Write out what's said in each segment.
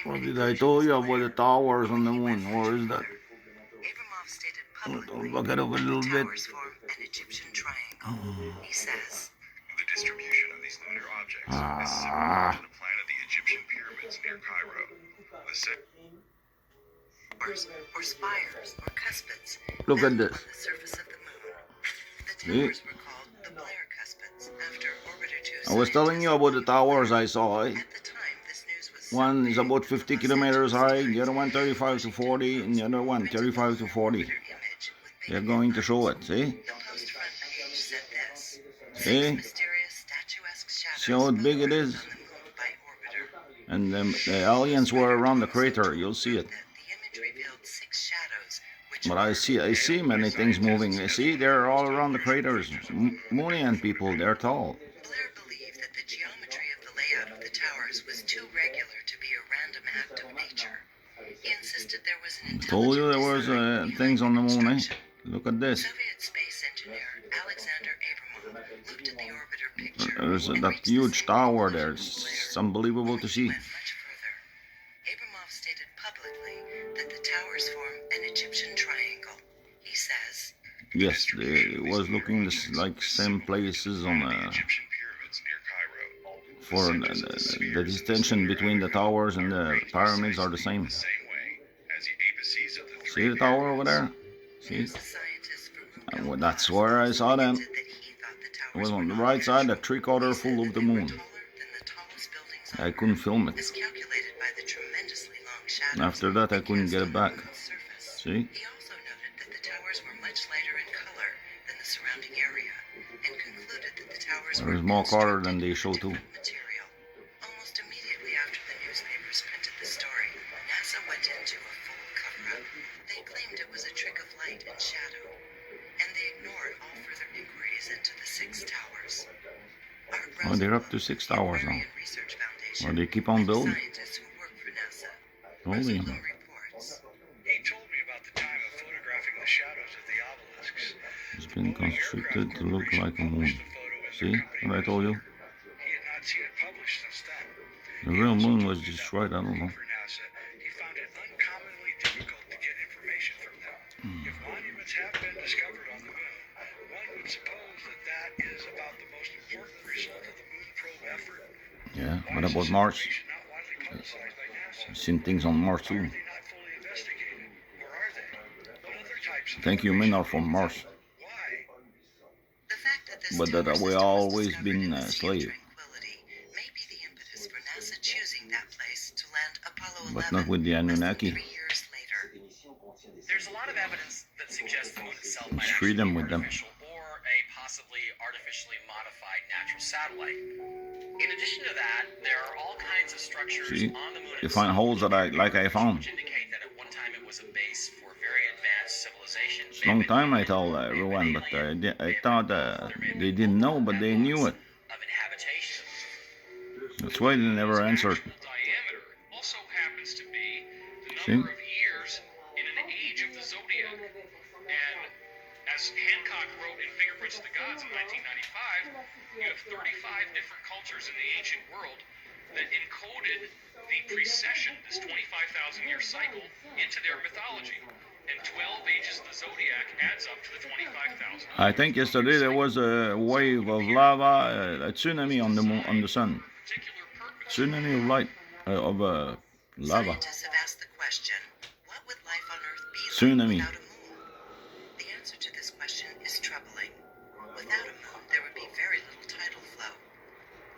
What did I tell you about the towers on the moon? Or is that? Abramov stated publicly Look at it a little the bit. towers form an Egyptian triangle. He says, The distribution of these lunar objects is similar Ah, to the plan of the Egyptian pyramids near Cairo. or spires or cuspids look at found this. on the surface of the moon. The See? towers were called the Blair cuspids after Orbiter 2 I was telling you about the towers I saw. At the time, this news was so One is big, about 50 Los kilometers Angeles high, the Times other one 35 to 40, and the other one 35 to 40. image with big They're going to show it, see? The Post front page said this. See? Six mysterious statuesque shadows See how big it is? on the moon by Orbiter. And the aliens were around the crater, you'll see it. The image revealed six shadows, which But I see many things moving. You see, they're all around the craters. Moonian people, they're tall. Blair believed that the geometry of the layout of the towers was too regular to be a random act of nature. He insisted there was an I told you there was things on the moon, eh? Look at this. Soviet space engineer Alexander Abramov looked at the orbiter picture. There's and that reached the huge same tower conclusion there. as Blair. It's unbelievable to see. He went much further. Abramov stated publicly that the towers form an Egyptian triangle. He says, Yes, it was looking like same places on Egyptian pyramids near Cairo. for the distinction between the towers and the pyramids are the same. The same way as the apices of the See the tower over there? See? there's a scientist from Well, that's where I saw them. that he thought the It towers was were on the not right side, natural. the three-quarter full of the moon. Taller than the tallest buildings on I couldn't film it. as calculated by the tremendously long shadows. After that, I couldn't get it back. Surface. See? He also noted that the towers were much lighter in color than the surrounding area, and concluded that the towers were There's more color constructed than they of show too. different material. Almost immediately after the newspapers printed the story, NASA went into a full cover-up. They claimed it was a trick of light and shadow, and they ignored all further inquiries into the six towers. Oh, they're up to 6 towers now. Research Foundation, Well, they keep on building. scientists who work for NASA, Holy Rosenblum hell. reports. He told me about the time of photographing the shadows of the obelisks. It's been constructed to look like a moon. See what I told you? He had not seen it published since then. The real moon was just right, I don't know. For NASA, he found it uncommonly difficult to get information from them. If monuments have been discovered on the moon, one would suppose that that is about the most important result of the moon probe effort. Yeah, what about Mars? Information not widely publicized by NASA. I've seen things on Mars too. Are they not fully investigated? Or are they? What other types of Thank you, men are from Mars. Why? The fact that this But that tower we system was always discovered been in a the Sea of slave. Tranquility may be the impetus for NASA choosing that place to land Apollo 11 But not with the less than Anunnaki. 3 years later. There's a lot of evidence that suggests the moon itself might Let's actually feed them be with them. artificial or a possibly artificially modified natural satellite. In addition to that, there are all kinds of structures See? on the moon You find itself holes that I found. which indicate that at one time it was a base for very advanced civilization. It's a long time I told everyone, but I thought they didn't know, but they knew it. Of inhabitation. That's why they never answered. Diameter also happens to be the See? number of years in an age of the zodiac. And as Hancock wrote in Fingerprints of the Gods in 1995, you have 35 different cultures in the ancient world that encoded the precession, this 25,000 year cycle, into their mythology. And 12 ages of the zodiac adds up to the 25,000. I think yesterday there was a wave of lava, a tsunami on the moon, on the sun. Particular purpose. Tsunami of light, of lava. Scientists have asked the question, what would life on Earth be like Tsunami. without a moon? The answer to this question is troubling. Without a moon, there would be very little tidal flow.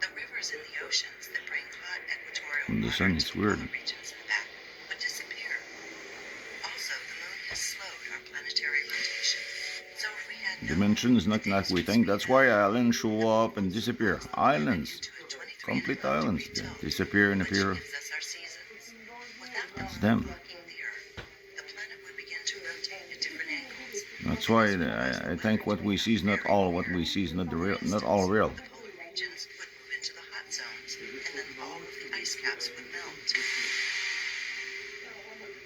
The rivers in the oceans that bring hot equatorial From the water sun, to it's weird. polar regions and back would disappear. Also, the moon has slowed our planetary rotation. So if we had no Dimensions not like we think. That's why islands show up and disappear. Islands, to a 23 complete and islands, rebuilt, they disappear and which appear. gives us our seasons. Without the It's moon them. blocking the Earth, the planet would begin to rotate at different angles. That's why I think what we see is not all what we see is not the real, not all real. The polar regions would move into the hot zones, and then all of the ice caps would melt.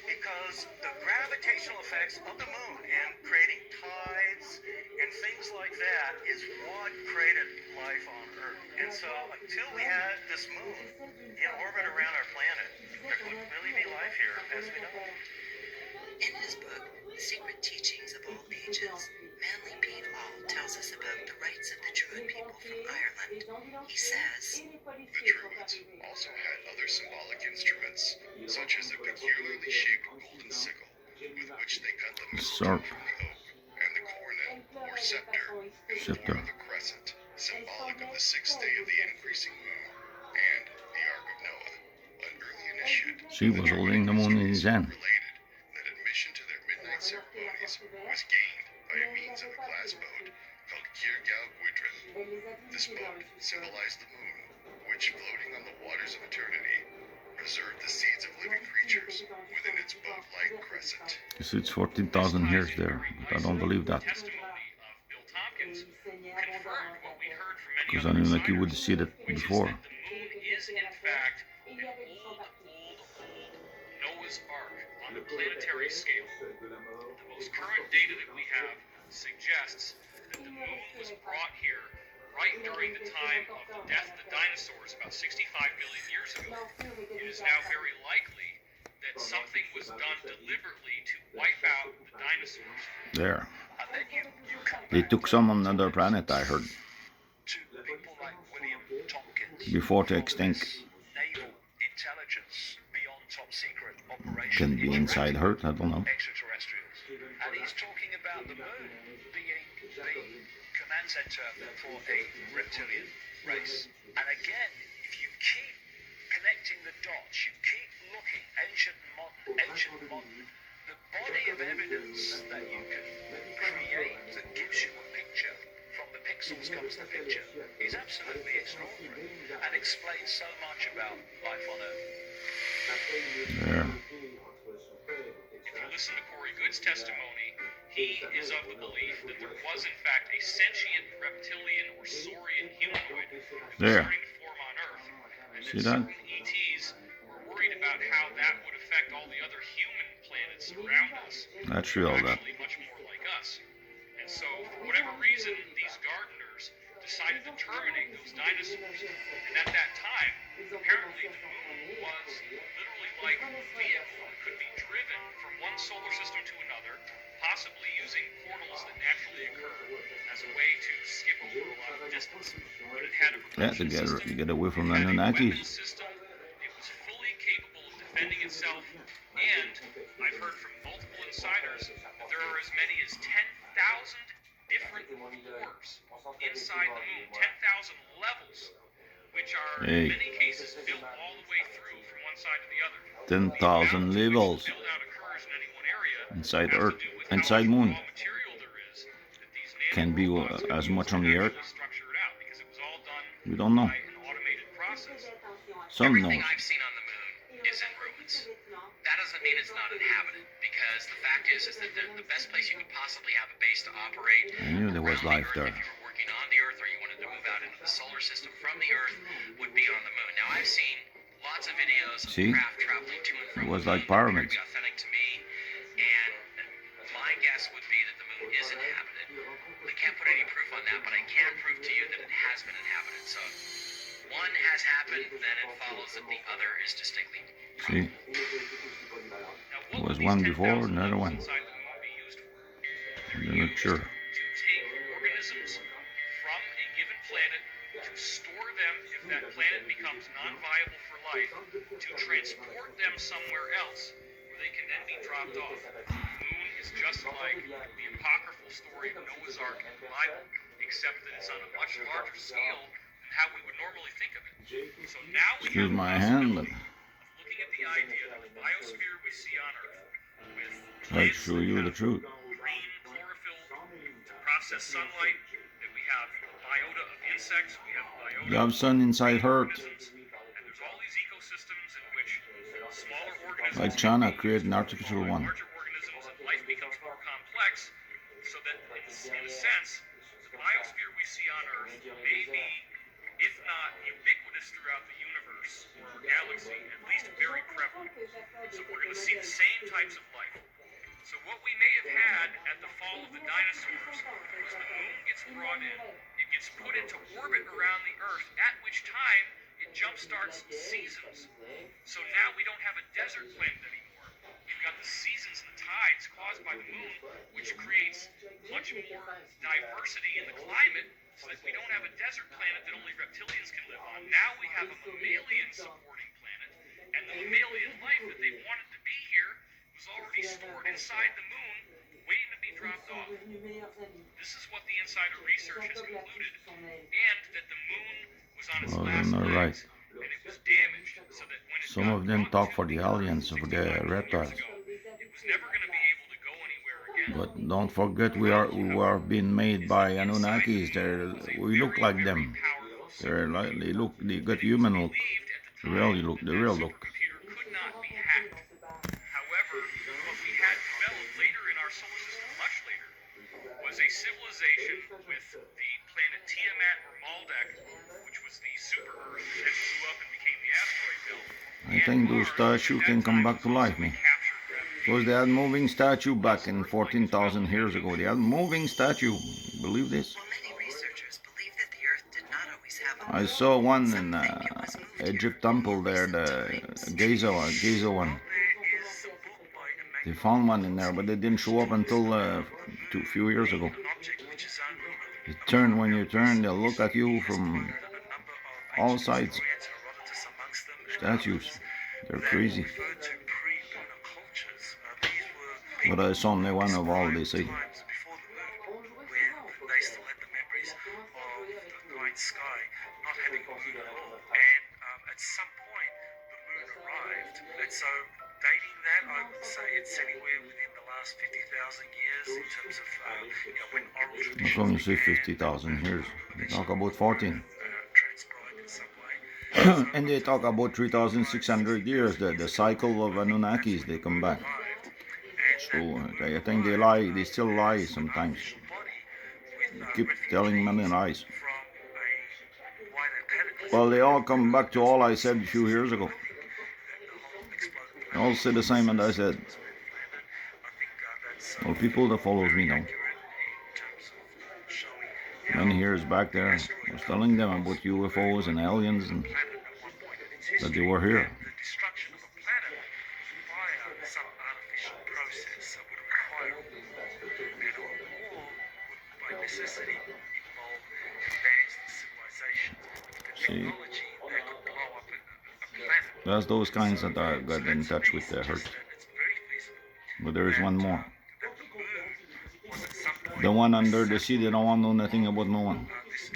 Because the gravitational effects of the moon and creating tides and things like that is what created life on Earth. And so until we had this moon in orbit around our planet, there life here as we know it. In his book, The Secret Teachings of All Ages, Manly Pete Hall tells us about the rites of the Druid people from Ireland. He says, The Druids also had other symbolic instruments, such as a peculiarly shaped golden sickle, with which they cut the mistletoe Sarp. from the oak, and the coronet, or scepter, in the form of a crescent, symbolic of the sixth day of the increasing moon, and the Ark of Noah. An early initiate She was holding the moon in his hand. related that admission to their midnight ceremonies was gained by means of a glass boat called Kirgal Gwydrin. This boat symbolized the moon, which, floating on the waters of eternity, preserved the seeds of living creatures within its boat-like crescent. It sits 14,000 years there, but I don't believe that. Testimony of Bill Tompkins confirmed what we heard from many Because I other knew like you would insiders, see that which is before. that the moon is in fact an old Noah's Ark on the planetary scale. The most current data that we have suggests that the moon was brought here right during the time of the death of the dinosaurs about 65 million years ago. It is now very likely that something was done deliberately to wipe out the dinosaurs. There. And then you come They back took some on another planet, I heard, to people like William Tompkins. before to from extinct. this naval intelligence beyond top secret operation. Can be inside Earth, I don't know. Extraterrestrials. And he's talking about the moon being the command center for a reptilian race. And again, if you keep connecting the dots, you keep looking ancient and modern, the body of evidence that you can create that gives you a picture, from the pixels comes the picture, is absolutely extraordinary and explains so much about life on Earth. There. If you listen to Corey Good's testimony, he is of the belief that there was in fact a sentient reptilian or saurian humanoid that was There. starting to form on Earth, and See that that? certain ETs were worried about how that would affect all the other human planets around us. That's Who real, are that. actually much more like us. And so, for whatever reason, these gardeners decided to terminate those dinosaurs. And at that time, apparently the moon was literally like a vehicle that could be driven from one solar system to another, possibly using portals that naturally occur as a way to skip over a lot of distance. But it had a Yeah, to propulsion system, get away from the it had a weapons Anunnakis. system, it was fully capable of defending itself, and I've heard from multiple insiders that there are as many as 10,000 different floors inside the moon, 10,000 levels, which are Hey. in many cases built all the way through from one side to the other. 10,000 levels The amount to which build-out occurs in any one area inside has to Earth, do with inside how much Moon. raw material there is that these Can be nanorobots as use much to on the Earth. actually structure it out, because it was all done We don't know. by an automated process. Some Everything know. I've seen on the moon is in ruins. That doesn't mean it's not inhabited, because the fact is that the best place you could possibly have a base to operate I knew there was around the life Earth, there. if you were working on the Earth or you wanted to move out into the solar system from the Earth, would be on the moon. Now, I've seen lots of videos of See? craft traveling to and from It was the moon like that appear to pyramids. be authentic to me, and my guess would be that the moon is inhabited. I can't put any proof on that, but I can prove to you that it has been inhabited. So, one has happened, then it follows that the other is distinctly See, Now, there what was would one these before, 10,000 another levels one. inside the moon be used for? I'm They're not used sure. to take organisms from a given planet, to store them if that planet becomes non-viable for life, to transport them somewhere else where they can then be dropped off. The moon is just like the apocryphal story of Noah's Ark in the Bible, except that it's on a much larger scale than how we would normally think of it. So now we Excuse have the my hand, but possibility of looking at the idea that the biosphere we see on Earth, with I plants show that you have the truth. green chlorophyll to process sunlight, that we have biota of insects, we have biota You have sun inside Earth. organisms, and there's all these ecosystems in which smaller organisms Like China created an artificial by one. larger organisms, and life becomes more complex, so that in a sense, the biosphere we see on Earth may be, if not ubiquitous throughout the universe or our galaxy, at least very prevalent. So we're going to see the same types of life. So what we may have had at the fall of the dinosaurs was the moon gets brought in, it gets put into orbit around the Earth, at which time it jumpstarts seasons. So now we don't have a desert planet anymore. You've got the seasons and the tides caused by the moon, which creates much more diversity in the climate, so that we don't have a desert planet that only reptilians can live on. Now we have a mammalian supporting planet, and the mammalian life that they wanted to be here was already stored inside the moon, waiting to be dropped off. This is what the insider research has concluded, and that the moon was on its Well, last then they're right. legs, and it was damaged, so that when it Some got of them brought talk to for the aliens, for 65 the million years reptiles. ago, it was never going to be able to go anywhere again. But don't forget, we are being made by Anunnakis. We look like them. They got human look. The real look. Computer could not be hacked. However, what we had developed later in our solar system, much later, was a civilization with the planet Tiamat or Maldek, which was the super Earth that blew up and became the asteroid belt. I think those statues can come back to life, man. Because they had moving statue back in 14,000 years ago. They had moving statue. Believe this? While many researchers believe that the Earth did not always have a I moon, saw one in some think it was moved here Egypt in temple more there, recent the times. Giza one. There is a book by a They found one in there, but it didn't show up until a few years ago. an object which is only It turned when you turn, they'll look at you from a number of all ancient sides. historians, Herodotus amongst them, and Statues. others, They're that crazy. referred to pre-lunar cultures. These were But I saw only one of all, they say. times before the moon, where they still had the memories of the night sky not having a moon at all. And at some point, the moon arrived. And so, dating that, I would say it's anywhere within the last 50,000 years in terms of when oral How traditions come you say began, 50,000 years? They talk about 14. transcribed in some way. And they talk about 3,600 years, the cycle of Anunnakis, they come back. So I think they lie, they still lie sometimes. Keep telling many lies. Well, they all come back to all I said a few years ago. They all say the same as I said. Well, people that follows me now. Many years back there, I was telling them about UFOs and aliens and that they were here. The destruction of a planet via some artificial process would require a war, and a war would by necessity involve advanced civilizations with See, technology that could blow up a planet. that's those kinds that I got in touch with the hurt. It's very feasible But there is one more. that the moon was at some point The one under the sea, they don't want to know nothing about no one.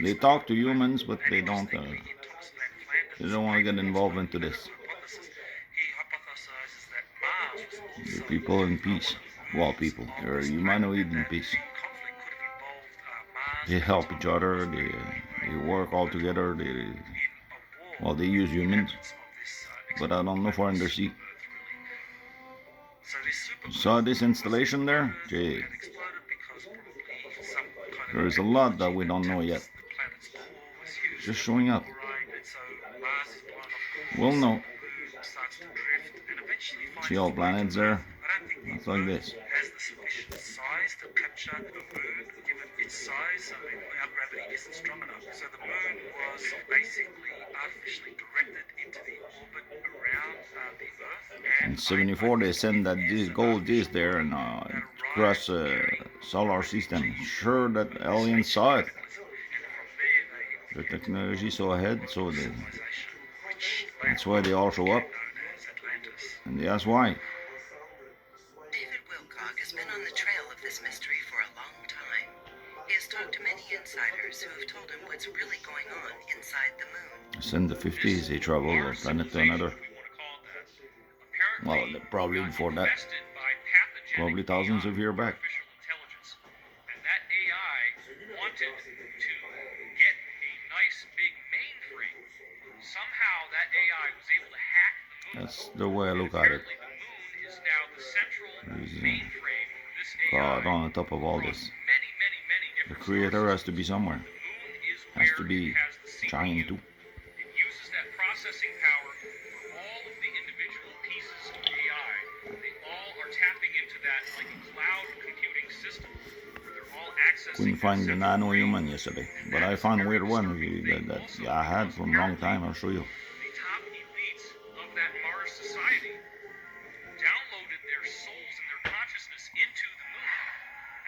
They talk to humans, but they don't want to get involved into this. He hypothesizes that Mars was The people in peace. Well, people, they're humanoid in peace. conflict could have involved Mars They help each other. They work all together. Well, they use humans, of this but I don't know for undersea. So this super Saw this installation there? Jay, exploded because probably some kind of there is a lot that we don't know yet. the planet's core was used Just showing up. right, and so Mars is blown off. We'll know. Moon starts to drift and eventually finds See all its way planets to there? Earth. I don't think It's like this. has the sufficient size to capture the moon, given its size. I mean, our gravity isn't strong enough. So the moon was basically artificially directed into the orbit around the Earth. In '74, they sent that this gold disc there and across solar system. Sure that aliens saw it. The technology so ahead, so that's why they all show up. And they ask why. David Wilcock has been on the trail of this mystery for a long time. He has talked to many insiders who have told him what's really going on inside the moon. Since the 50s, they travel one planet to another. Well, probably before that. Probably thousands of years back. And that AI wanted to get a nice big mainframe. Somehow that AI was able to hack the moon. That's the way I look at it. Apparently the moon is now the central There's, mainframe for this AI. God on the top of all this. Many, many, many The different creator sources. has to be somewhere. The moon is Has where to be it has the giant CPU. too. It uses that processing power for all of the individual pieces of AI. They all are tapping into that like a cloud computing system where they're all accessing accessing Couldn't find the central nano-human yesterday, but I found a weird one that I had from a long time. I'll show you. the top elites of that Mars society downloaded their souls and their consciousness into the moon,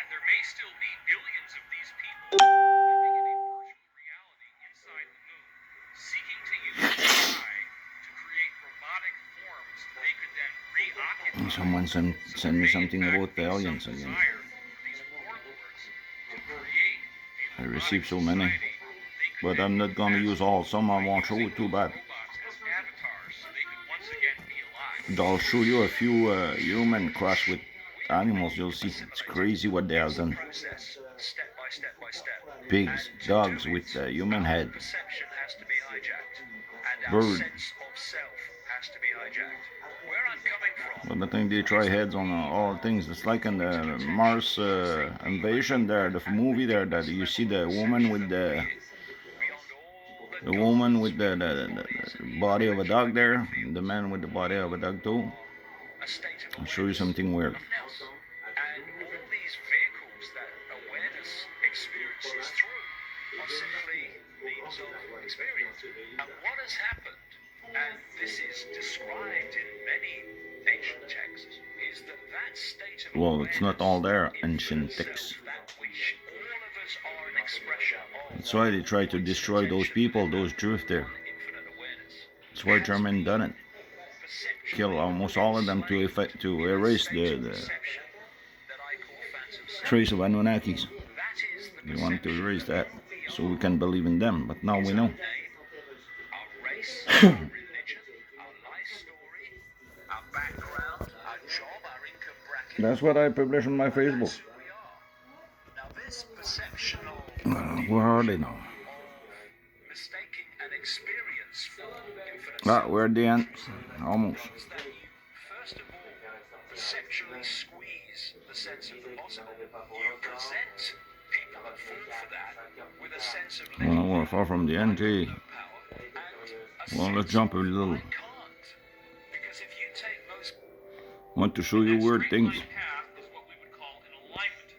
and there may still be billions of these people living in a virtual reality inside the moon, seeking to use AI to create robotic forms they could then reoccupy. Someone send me something about the aliens again. I received so many, but I'm not gonna use all. Some I won't show it too bad. But I'll show you a few human crossed with animals. You'll see it's crazy what they have done. Process step by step by step. Pigs, dogs with human head, Perception has to be hijacked, and our bird. sense of self has to be hijacked. Where I'm coming from. But I think they try heads on all things. It's like in the Mars invasion there, the movie there, that you see the woman with the body of a dog there, and the man with the body of a dog too. I'll show you something weird. And all these vehicles that awareness experiences through are simply means of experience. And what has happened, and this is described in many ancient texts, is that that state of Well, it's not all there, awareness ancient infinite texts. self, that which all of us are an expression of. That's why they try to destroy those people, those Jews there. Infinite awareness. That's why German done it. Perception Kill almost all of them to erase the trace of Anunnakis. They wanted to erase that so we can believe in them, but now we know. Our race, our religion, our life story, our background, our job, our income bracket. That's what I publish on my Facebook. That's who we are. Now this perception of Where are they now? mistaking an experience for infinite Ah, we're at the end. Almost. is that you, first of all, perceptually squeeze the sense of the possible. You present people that fall for that with a sense of Well, we're far from the end, gee. power and a Well, let's sense jump a little. I can't. Because if you take those Want to show you weird things. Path is what we would call an alignment.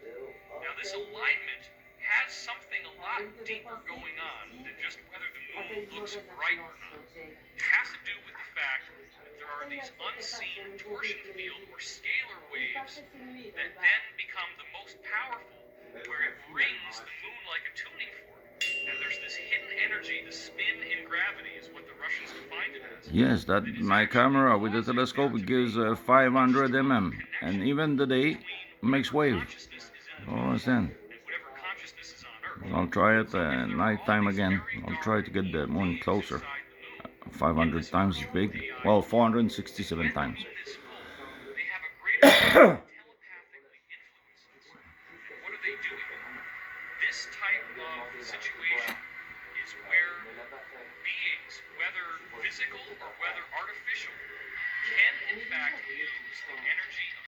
Now, this alignment has something a lot deeper going on than just whether the moon looks bright or not. It has to do with the fact that there are these unseen torsion field or scalar waves that then become the most powerful, where it rings the moon like a tuning fork. And there's this hidden energy, the spin in gravity is what the Russians defined it as. Yes, that my camera with the telescope gives 500 mm, and even the day makes wave. Consciousness is in the Oh, moon, understand? and whatever consciousness is on Earth. I'll try it night time again. I'll try to get the moon closer. 500 times as big. Well, 467 times. They have a greater telepathically influence us. And what are they doing? This type of situation is where beings, whether physical or whether artificial, can in fact use the energy